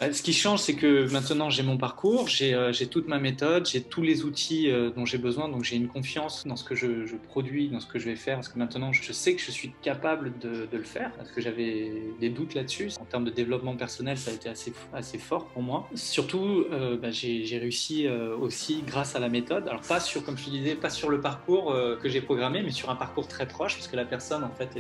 Ce qui change, c'est que maintenant j'ai mon parcours, j'ai toute ma méthode, j'ai tous les outils dont j'ai besoin, donc j'ai une confiance dans ce que je produis, dans ce que je vais faire, parce que maintenant je sais que je suis capable de le faire, parce que j'avais des doutes là-dessus. En termes de développement personnel, ça a été assez fort pour moi. Surtout, j'ai réussi aussi grâce à la méthode, alors pas sur, comme je te disais, pas sur le parcours que j'ai programmé, mais sur un parcours très proche, parce que la personne en fait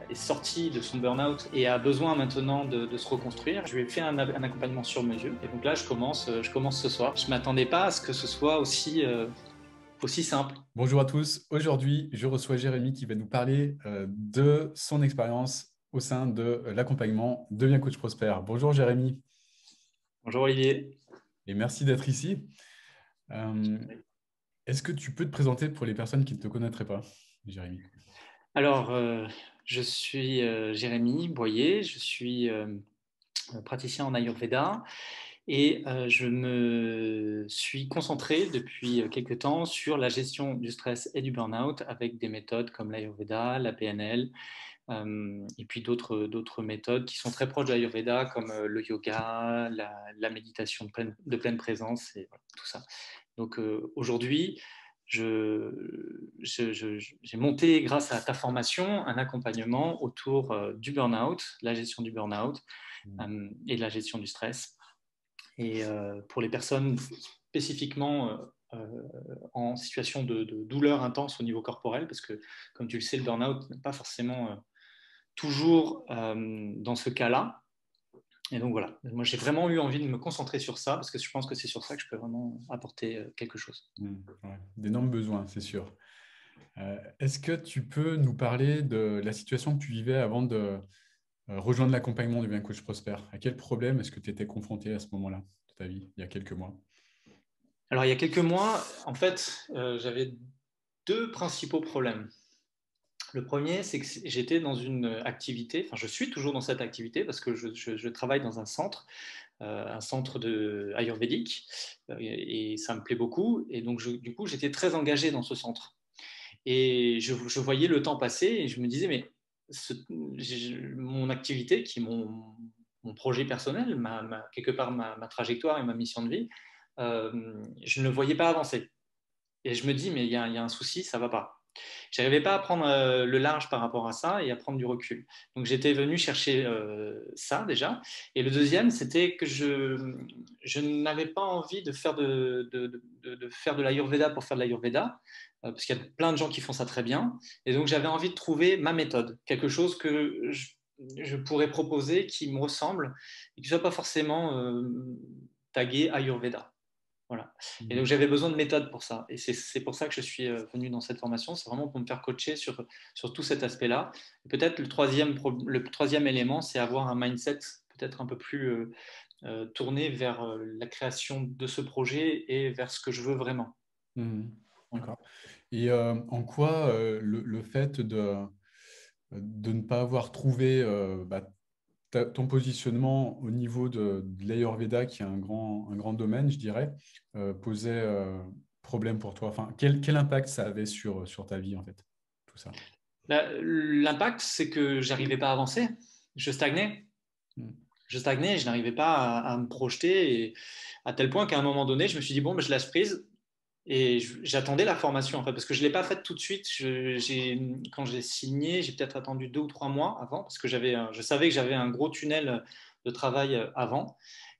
est sortie de son burn-out et a besoin maintenant de se reconstruire. Je lui ai fait un accompagnement sur mesure. Et donc là, je commence ce soir. Je ne m'attendais pas à ce que ce soit aussi simple. Bonjour à tous. Aujourd'hui, je reçois Jérémy qui va nous parler de son expérience au sein de l'accompagnement Deviens coach prospère. Bonjour Jérémy Bonjour Olivier. et merci d'être ici. Euh, Est-ce que tu peux te présenter pour les personnes qui ne te connaîtraient pas, Jérémy? Alors, je suis Jérémy Boyer, je suis praticien en Ayurveda et je me suis concentré depuis quelques temps sur la gestion du stress et du burn-out avec des méthodes comme l'Ayurveda, la PNL, et puis d'autres méthodes qui sont très proches de l'Ayurveda, comme le yoga, la méditation de pleine présence, et voilà, tout ça. Donc aujourd'hui, j'ai monté, grâce à ta formation, un accompagnement autour du burn-out, la gestion du burn-out et de la gestion du stress. Et pour les personnes spécifiquement en situation de douleur intense au niveau corporel, parce que, comme tu le sais, le burn-out n'est pas forcément toujours dans ce cas-là. Et donc voilà, moi j'ai vraiment eu envie de me concentrer sur ça, parce que je pense que c'est sur ça que je peux vraiment apporter quelque chose. Ouais, d'énormes besoins, c'est sûr. Est-ce que tu peux nous parler de la situation que tu vivais avant de rejoindre l'accompagnement Deviens coach prospère? À quel problème est-ce que tu étais confronté à ce moment-là de ta vie, il y a quelques mois? Alors il y a quelques mois, en fait, j'avais deux principaux problèmes. Le premier, c'est que j'étais dans une activité, enfin je suis toujours dans cette activité parce que je travaille dans un centre ayurvédique, et ça me plaît beaucoup. Et donc du coup, j'étais très engagé dans ce centre. Et je voyais le temps passer et je me disais, mais mon activité, qui est mon projet personnel, quelque part ma trajectoire et ma mission de vie, je ne le voyais pas avancer. Et je me dis, mais il y a un souci, ça va pas. J'arrivais pas à prendre le large par rapport à ça et à prendre du recul. Donc j'étais venu chercher ça déjà. Et le deuxième, c'était que je n'avais pas envie de faire de l'Ayurveda pour faire de l'Ayurveda, parce qu'il y a plein de gens qui font ça très bien. Et donc j'avais envie de trouver ma méthode, quelque chose que je pourrais proposer qui me ressemble et qui ne soit pas forcément tagué Ayurveda. Voilà. Et donc j'avais besoin de méthode pour ça. Et c'est pour ça que je suis venu dans cette formation. C'est vraiment pour me faire coacher sur tout cet aspect-là. Et peut-être le troisième élément, c'est avoir un mindset peut-être un peu plus tourné vers la création de ce projet et vers ce que je veux vraiment. Mhm. Voilà. D'accord. Et en quoi le fait de ne pas avoir trouvé ton positionnement au niveau de l'Ayurveda, qui est un grand domaine, je dirais, posait problème pour toi? Enfin, quel impact ça avait sur ta vie, en fait, tout ça? L'impact, c'est que j'arrivais pas à avancer. Je stagnais. Mhm. Je stagnais, je n'arrivais pas à me projeter, et à tel point qu'à un moment donné, je me suis dit, bon, ben, je lâche prise. Et j'attendais la formation, en fait, parce que je ne l'ai pas faite tout de suite. Quand j'ai signé, j'ai peut-être attendu 2 ou 3 mois avant, parce que je savais que j'avais un gros tunnel de travail avant.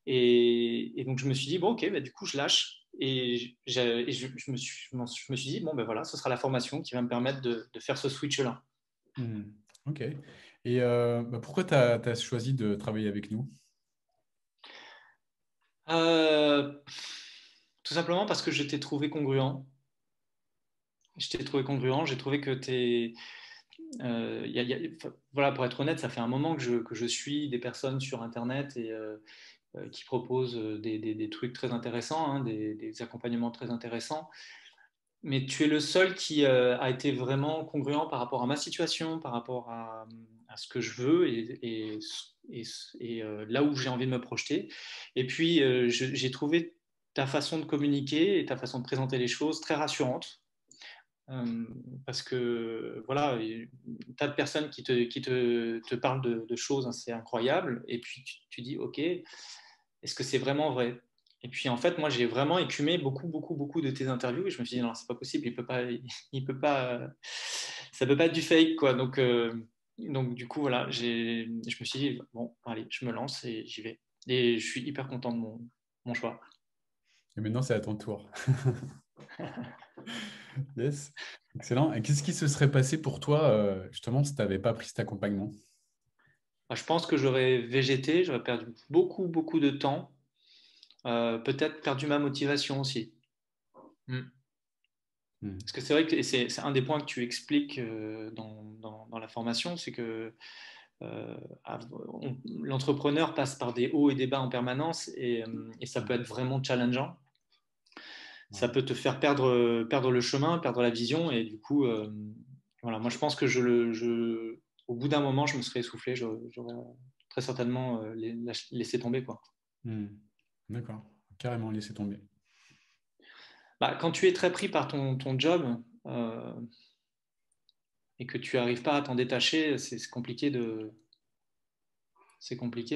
Et donc, je me suis dit, bon, ok, bah, du coup, je lâche. Et je me suis dit, bon, ben voilà, ce sera la formation qui va me permettre de faire ce switch-là. Mhm. OK. Et pourquoi tu as choisi de travailler avec nous? Euh, Tout simplement parce que je t'ai trouvé congruent. Je t'ai trouvé congruent, j'ai trouvé que enfin, voilà, pour être honnête, ça fait un moment que je suis des personnes sur Internet et qui proposent des trucs très intéressants, hein, des accompagnements très intéressants. Mais tu es le seul qui a été vraiment congruent par rapport à ma situation, par rapport à ce que je veux et là où j'ai envie de me projeter. Et puis, j'ai trouvé ta façon de communiquer et ta façon de présenter les choses très rassurante. Euh, Parce que voilà, il y a un tas de personnes qui te parlent de choses assez incroyables, et puis tu dis ok, est-ce que c'est vraiment vrai? Et puis en fait, moi, j'ai vraiment écumé beaucoup, beaucoup, beaucoup de tes interviews et je me suis dit non, c'est pas possible, il peut pas, ça peut pas être du fake, quoi. Donc du coup, voilà, je me suis dit bon, allez, je me lance et j'y vais. Et je suis hyper content de mon choix. Et maintenant, c'est à ton tour. Yes, excellent. Et qu'est-ce qui se serait passé pour toi, justement, si tu n'avais pas pris cet accompagnement? Je pense que j'aurais végété, j'aurais perdu beaucoup, beaucoup de temps, peut-être perdu ma motivation aussi. Mm. Hmm. Parce que c'est vrai que c'est un des points que tu expliques dans la formation, c'est que euh, l'entrepreneur passe par des hauts et des bas en permanence et ça peut être vraiment challengeant. Ça Ouais. peut te faire perdre le chemin, perdre la vision et du coup, voilà, moi je pense que au bout d'un moment, je me serais essoufflé, j'aurais très certainement laissé tomber, quoi. Hmm. D'accord, carrément laisser tomber. Bah, quand tu es très pris par ton job et que tu n'arrives pas à t'en détacher, c'est compliqué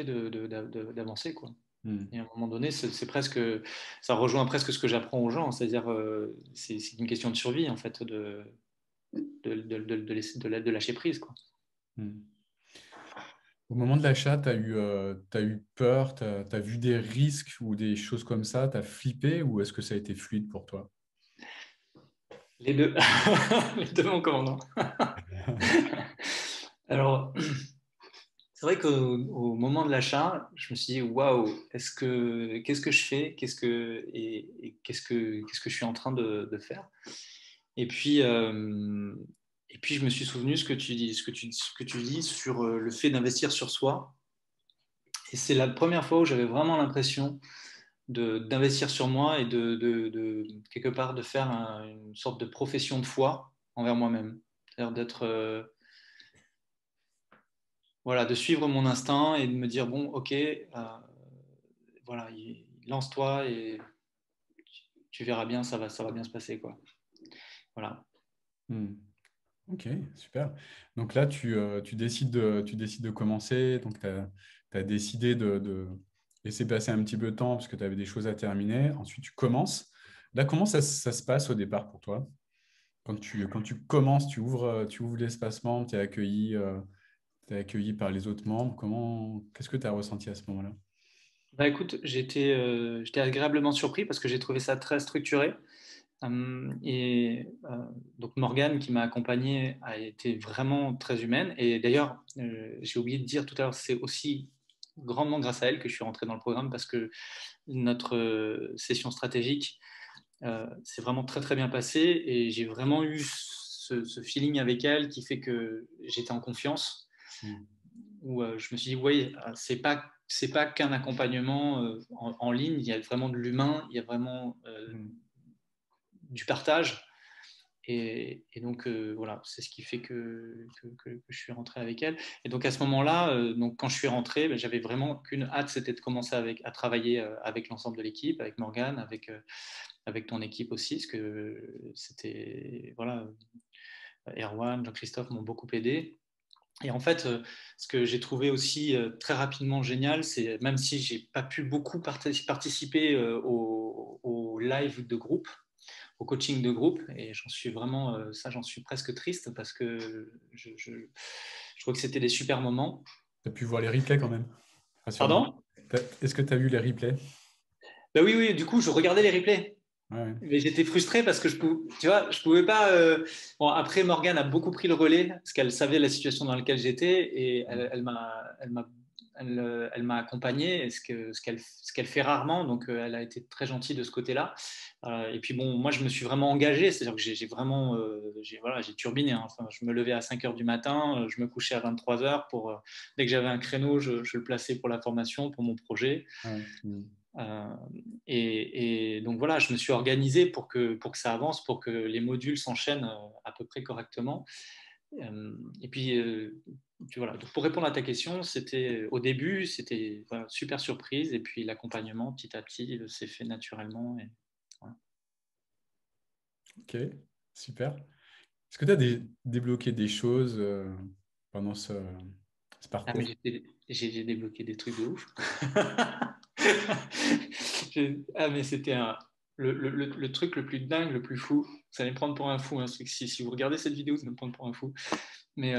d'avancer, quoi. Hmm. Et à un moment donné, c'est presque, ça rejoint presque ce que j'apprends aux gens, c'est-à-dire c'est une question de survie en fait, de lâcher prise, quoi. Hmm. Au moment de l'achat, t'as eu peur, tu as vu des risques ou des choses comme ça, tu as flippé ou est-ce que ça a été fluide pour toi? Les deux, les deux, mon commandant. Alors, c'est vrai qu'au moment de l'achat, je me suis dit waouh, qu'est-ce que je fais, et qu'est-ce que je suis en train de faire. Et puis, je me suis souvenu ce que tu dis sur le fait d'investir sur soi. Et c'est la première fois où j'avais vraiment l'impression d'investir sur moi et quelque part de faire une sorte de profession de foi envers moi-même. C'est-à-dire voilà, de suivre mon instinct et de me dire, bon, ok, voilà, lance-toi et tu verras bien, ça va bien se passer, quoi. Voilà. Hmm. Ok, super. Donc là, tu décides de commencer. Donc, tu as décidé de laisser passer un petit peu de temps parce que tu avais des choses à terminer. Ensuite, tu commences. Là, comment ça se passe au départ pour toi? Quand tu commences, tu ouvres l'espacement, tu es accueilli par les autres membres. Qu'est-ce que tu as ressenti à ce moment-là? Bah écoute, j'étais agréablement surpris parce que j'ai trouvé ça très structuré. Donc Morgane qui m'a accompagné a été vraiment très humaine. Et d'ailleurs, j'ai oublié de dire tout à l'heure, c'est aussi grandement grâce à elle que je suis rentré dans le programme parce que notre session stratégique s'est vraiment très très bien passée et j'ai vraiment eu ce feeling avec elle qui fait que j'étais en confiance Hmm. où je me suis dit, oui, c'est pas qu'un accompagnement en ligne, il y a vraiment de l'humain, il y a vraiment Hmm. du partage. Et donc, voilà, c'est ce qui fait que je suis rentré avec elle. Et donc, à ce moment-là, donc, quand je suis rentré, ben, j'avais vraiment qu'une hâte, c'était de commencer à travailler avec l'ensemble de l'équipe, avec Morgane, avec ton équipe aussi, parce que c'était, voilà, Erwan, Jean-Christophe m'ont beaucoup aidé. Et en fait, ce que j'ai trouvé aussi très rapidement génial, c'est même si j'ai pas pu beaucoup participer au live de groupe, au coaching de groupe, et j'en suis vraiment, ça j'en suis presque triste parce que je trouve que c'était des super moments. Tu as pu voir les replays quand même, rassure-moi. Pardon? Est-ce que tu as vu les replays? Ben oui, oui, du coup, je regardais les replays. Ouais, ouais. Mais j'étais frustré parce que tu vois, je pouvais pas. Bon, après, Morgane a beaucoup pris le relais parce qu'elle savait la situation dans laquelle j'étais et Hmm. elle m'a accompagné, ce qu'elle fait rarement. Donc, elle a été très gentille de ce côté-là. Et puis, bon, moi, je me suis vraiment engagé, c'est-à-dire que j'ai vraiment, voilà, j'ai turbiné, hein. Enfin, je me levais à 5 heures du matin, je me couchais à 23 heures pour, dès que j'avais un créneau, je le plaçais pour la formation, pour mon projet. Ouais. Hmm. Euh, donc voilà, je me suis organisé pour que ça avance, pour que les modules s'enchaînent à peu près correctement. Et puis, voilà. Donc pour répondre à ta question, c'était au début, c'était voilà, super surprise, et puis l'accompagnement petit à petit s'est fait naturellement. Et, voilà. Ok, super. Est-ce que tu as débloqué des choses pendant ce Ah, mais parcours? j'ai débloqué des trucs de ouf. Mais c'était le truc le plus dingue, le plus fou. Vous allez me prendre pour un fou. Hein. Si vous regardez cette vidéo, vous allez me prendre pour un fou. Mais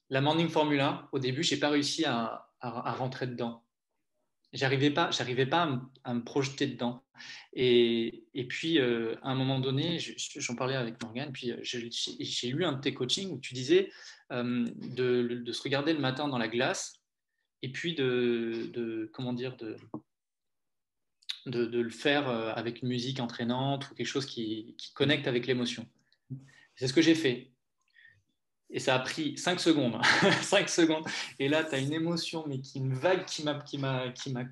la Morning Formula, au début, je n'ai pas réussi à rentrer dedans. J'arrivais pas à me projeter dedans. Et puis, à un moment donné, j'en parlais avec Morgane, puis j'ai lu un de tes coachings où tu disais de se regarder le matin dans la glace et puis comment dire, de le faire avec une musique entraînante ou quelque chose qui connecte avec l'émotion. C'est ce que j'ai fait. Et ça a pris 5 secondes. 5 secondes. Et là, tu as une émotion, mais une vague qui m'a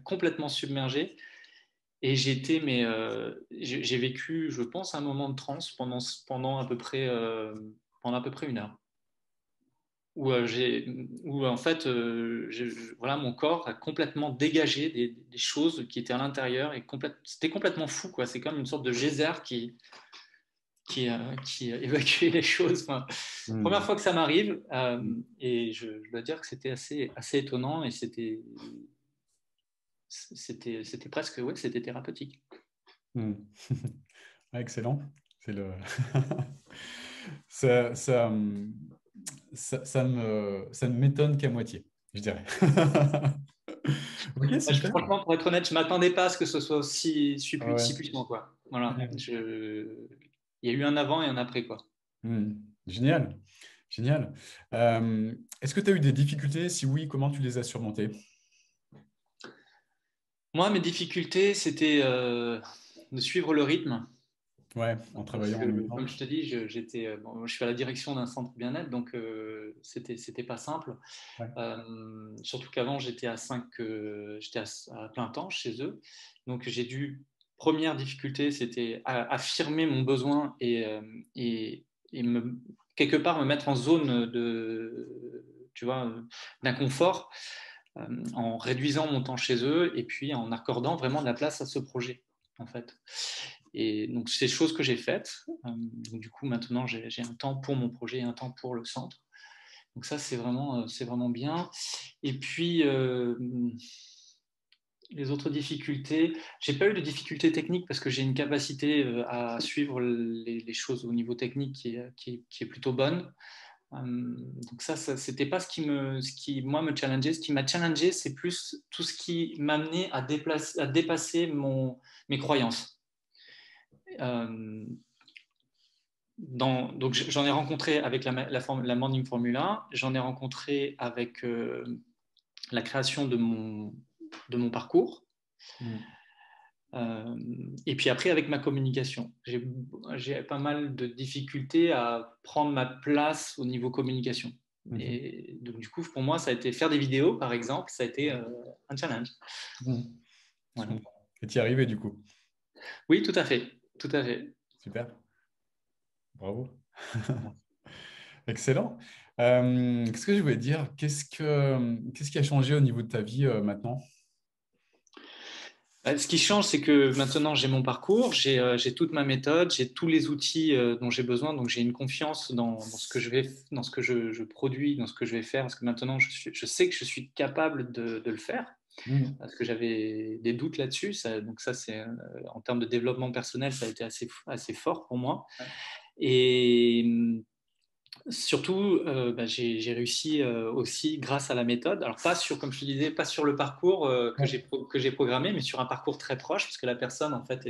complètement submergé. Et j'ai vécu, je pense, un moment de transe pendant à peu près 1 heure. Où en fait, voilà, mon corps a complètement dégagé des choses qui étaient à l'intérieur. C'était complètement fou, quoi. C'est comme une sorte de geyser qui évacuait les choses. Enfin, première fois que ça m'arrive, et je dois dire que c'était assez étonnant et c'était presque, ouais, c'était thérapeutique. Excellent. C'est le... ça ne m'étonne qu'à moitié, je dirais. Ok, super. Franchement, pour être honnête, je ne m'attendais pas à ce que ce soit si Ouais. puissant, quoi. Voilà. Il y a eu un avant et un après, quoi. Génial. Génial. Est-ce que tu as eu des difficultés? Si oui, comment tu les as surmontées? Moi, mes difficultés, c'était de suivre le rythme. Ouais, en Parce travaillant que, en même temps. comme je te dis, je suis à la direction d'un centre bien-être, donc c'était pas simple. Ouais. Surtout qu'avant, j'étais à plein temps chez eux. Donc, première difficulté, c'était affirmer mon besoin et quelque part me mettre en zone tu vois, d'inconfort en réduisant mon temps chez eux et puis en accordant vraiment de la place à ce projet, en fait. Et donc, c'est des choses que j'ai faites. Donc, du coup, maintenant, j'ai un temps pour mon projet et un temps pour le centre. Donc, ça, c'est vraiment bien. Et puis, les autres difficultés, j'ai pas eu de difficultés techniques parce que j'ai une capacité à suivre les choses au niveau technique qui est plutôt bonne. Donc ça c'était pas ce qui moi me challengeait. Ce qui m'a challengé, c'est plus tout ce qui m'amenait à dépasser mes croyances. Donc j'en ai rencontré avec la Morning Formula, j'en ai rencontré avec la création de mon parcours. Et puis après, avec ma communication, j'ai pas mal de difficultés à prendre ma place au niveau communication. Et donc, du coup, pour moi, ça a été faire des vidéos, par exemple, ça a été un challenge. Voilà. Et tu y es arrivé du coup? Oui, tout à fait. Tout à fait. Super. Bravo. Excellent. Qu'est-ce que je voulais dire? Qu'est-ce qui a changé au niveau de ta vie maintenant? Ce qui change, c'est que maintenant j'ai mon parcours, j'ai toute ma méthode, j'ai tous les outils dont j'ai besoin, donc j'ai une confiance dans ce que dans ce que je produis, dans ce que je vais faire, parce que maintenant je sais que je suis capable de le faire, parce que j'avais des doutes là-dessus. Donc ça, c'est en termes de développement personnel, ça a été assez fort pour moi. Et surtout, j'ai réussi aussi grâce à la méthode. Alors pas sur, comme je te disais, pas sur le parcours que j'ai programmé, mais sur un parcours très proche, parce que la personne en fait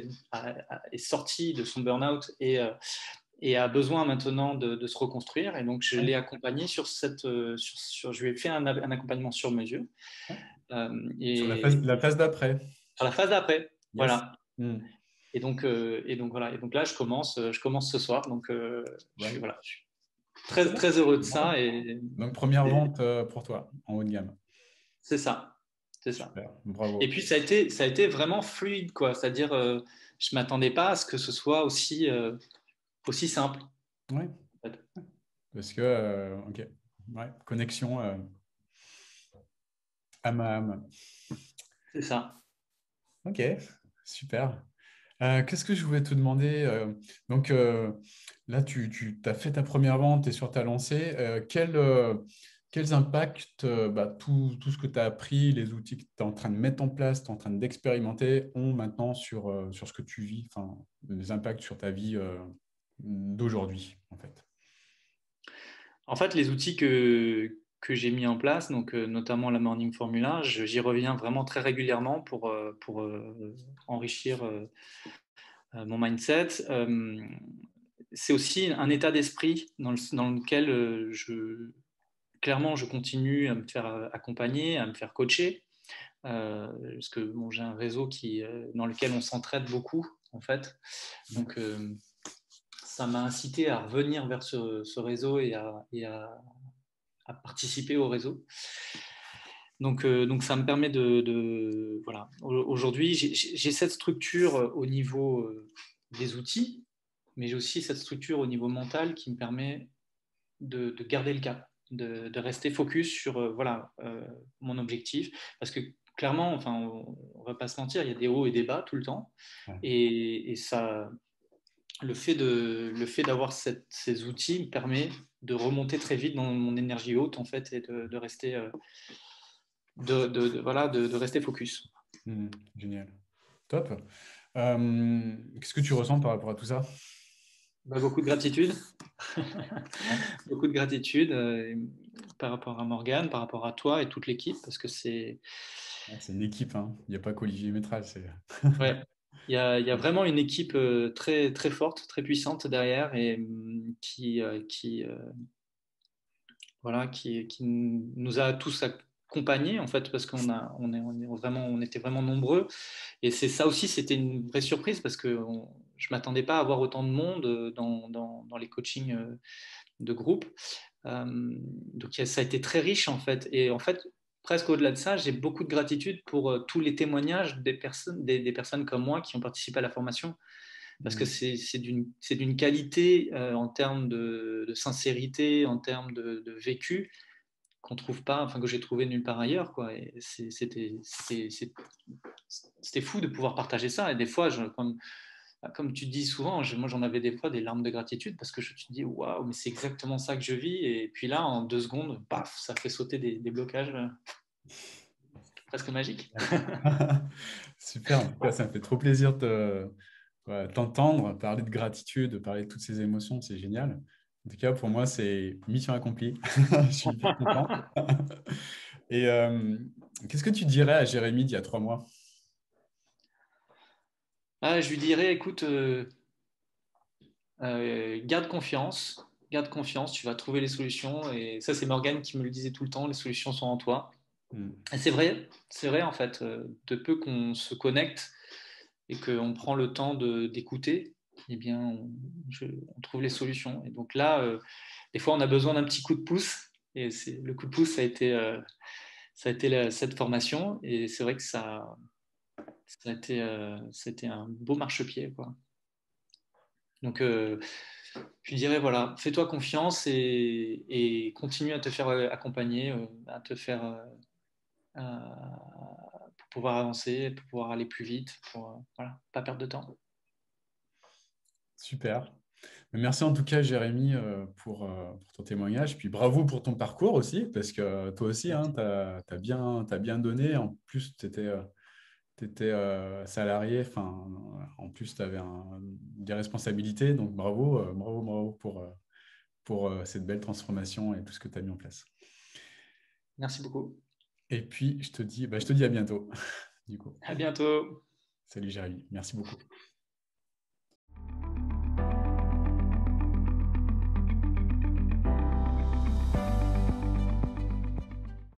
est sortie de son burn-out et a besoin maintenant de se reconstruire. Et donc je l'ai accompagné je lui ai fait un accompagnement sur mesure. Sur Et la phase d'après. sur la phase d'après, Yes. voilà. Et donc voilà. Et donc là, je commence ce soir. Donc je suis très, très heureux de ça. Donc, première vente pour toi en haut de gamme. C'est ça. C'est ça. Super, bravo. Et puis, ça a été vraiment fluide, quoi. C'est-à-dire, je ne m'attendais pas à ce que ce soit aussi simple. Oui. En fait. Parce que, ok, ouais, connexion âme à âme. C'est ça. Ok, super. Qu'est-ce que je voulais te demander? Donc là, tu as fait ta première vente et sur ta lancée. quels impacts tout ce que tu as appris, les outils que tu es en train de mettre en place, tu es en train d'expérimenter, ont maintenant sur ce que tu vis, enfin, les impacts sur ta vie d'aujourd'hui, en fait. En fait, les outils que j'ai mis en place, donc notamment la Morning Formula, j'y reviens vraiment très régulièrement pour enrichir mon mindset. C'est aussi un état d'esprit dans lequel clairement je continue à me faire accompagner, à me faire coacher. Parce que bon, j'ai un réseau dans lequel on s'entraide beaucoup, en fait. Donc, ça m'a incité à revenir vers ce réseau à participer au réseau. Donc ça me permet voilà. Aujourd'hui, j'ai cette structure au niveau des outils, mais j'ai aussi cette structure au niveau mental qui me permet de garder le cap, de rester focus sur voilà, mon objectif. Parce que clairement, enfin, on ne va pas se mentir, il y a des hauts et des bas tout le temps. Ouais. Et ça, le fait d'avoir ces outils me permet de remonter très vite dans mon énergie haute en fait et de rester voilà de rester focus. Génial. Top. Qu'est-ce que tu ressens par rapport à tout ça? Bah, beaucoup de gratitude, Ouais. beaucoup de gratitude par rapport à Morgane, par rapport à toi et toute l'équipe parce que Ouais, c'est une équipe, hein. Il n'y a pas qu'Olivier Métral. C'est... ouais, il y a vraiment une équipe très très forte, très puissante derrière et voilà, qui nous a tous accompagnés en fait parce on était vraiment nombreux et c'est ça aussi c'était une vraie surprise parce que je m'attendais pas à avoir autant de monde dans les coachings de groupe. Donc ça a été très riche en fait et en fait presque au-delà de ça j'ai beaucoup de gratitude pour tous les témoignages des personnes comme moi qui ont participé à la formation parce que Mm. c'est d'une qualité en termes de sincérité, en termes de vécu qu'on trouve pas, enfin que j'ai trouvé nulle part ailleurs, quoi. Et c'était fou de pouvoir partager ça. Et des fois, comme tu dis souvent, moi j'en avais des fois des larmes de gratitude parce que je te dis waouh, mais c'est exactement ça que je vis. Et puis là, en 2 secondes, paf, ça fait sauter des blocages presque magiques. Super, en tout cas, ça me fait trop plaisir de t'entendre parler de gratitude, de parler de toutes ces émotions, c'est génial. En tout cas, pour moi, c'est mission accomplie. Je suis hyper content. Et qu'est-ce que tu dirais à Jérémy d'il y a 3 mois? Ah, je lui dirais, écoute, garde confiance, tu vas trouver les solutions. Et ça, c'est Morgane qui me le disait tout le temps, les solutions sont en toi. Mm. Et c'est vrai en fait, de peu qu'on se connecte et qu'on prend le temps d'écouter, eh bien, on trouve les solutions. Et donc là, des fois, on a besoin d'un petit coup de pouce. Et le coup de pouce, ça a été cette formation. Et c'est vrai que c'était un beau marchepied, quoi. Donc, je dirais, voilà, fais-toi confiance et continue à te faire accompagner, à te faire pour pouvoir avancer, pour pouvoir aller plus vite, pour voilà, pas perdre de temps. Super. Merci en tout cas, Jérémy, pour ton témoignage. Puis bravo pour ton parcours aussi, parce que toi aussi, hein, tu as bien donné. En plus, tu étais, salarié, enfin, en plus, tu avais des responsabilités. Donc bravo, bravo pour cette belle transformation et tout ce que tu as mis en place. Merci beaucoup. Et puis, je te dis à bientôt, du coup. À bientôt. Salut, Jérémy. Merci beaucoup.